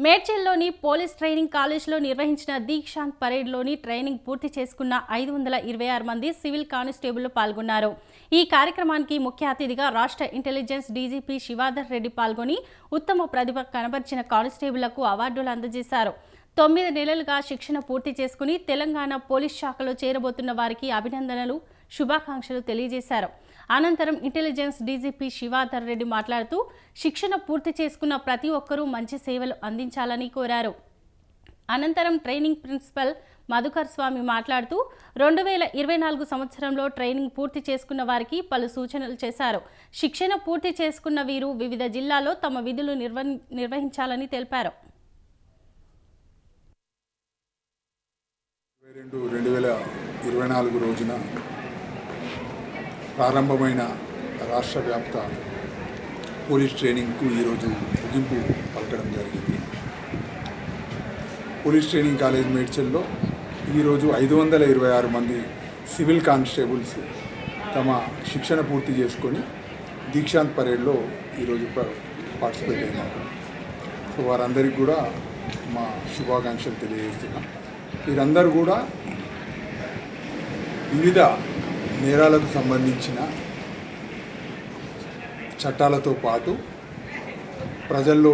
మేడ్చల్లోని police training కాలేజ్లో నిర్వహించిన Dikshant పరేడ్లోని training పూర్తి చేసుకున్న 526 మంది సివిల్ కానిస్టేబుల్ పాల్గొన్నారు. ఈ కార్యక్రమానికి ముఖ్య అతిథిగా రాష్ట్ర ఇంటెలిజెన్స్ డీజీపీ శివాధర్ రెడ్డి పాల్గొని ఉత్తమ ప్రతిభ కనబర్చిన కానిస్టేబుళ్లకు అవార్డులు అందజేశారు. 9 నెలలుగా శిక్షణ పూర్తి చేసుకుని తెలంగాణ పోలీస్ శాఖలో చేరబోతున్న వారికి అభినందనలు, శుభాకాంక్షలు తెలియజేశారు. అనంతరం ఇంటెలిజెన్స్ డీజీపీ శివాధర్ రెడ్డి మాట్లాడుతూ శిక్షణ పూర్తి చేసుకున్న ప్రతి ఒక్కరూ మంచి సేవలు అందించాలని కోరారు. అనంతరం ట్రైనింగ్ ప్రిన్సిపల్ మధుకర్ స్వామి మాట్లాడుతూ 2024 సంవత్సరంలో ట్రైనింగ్ పూర్తి చేసుకున్న వారికి పలు సూచనలు చేశారు. శిక్షణ పూర్తి చేసుకున్న వీరు వివిధ జిల్లాల్లో తమ విధులు నిర్వహించాలని తెలిపారు. 2024 రోజున ప్రారంభమైన రాష్ట్ర వ్యాప్త పోలీస్ ట్రైనింగ్కు ఈరోజు ముగింపు పలకడం జరిగింది. పోలీస్ ట్రైనింగ్ కాలేజ్ మేడ్చల్లో ఈరోజు 526 మంది సివిల్ కానిస్టేబుల్స్ తమ శిక్షణ పూర్తి చేసుకొని దీక్షాంత్ పరేడ్లో ఈరోజు పార్టిసిపేట్ అయినారు. సో వారందరికీ కూడా మా శుభాకాంక్షలు తెలియజేస్తున్నాం. వీరందరూ కూడా వివిధ నేరాలకు సంబంధించిన చట్టాలతో పాటు ప్రజల్లో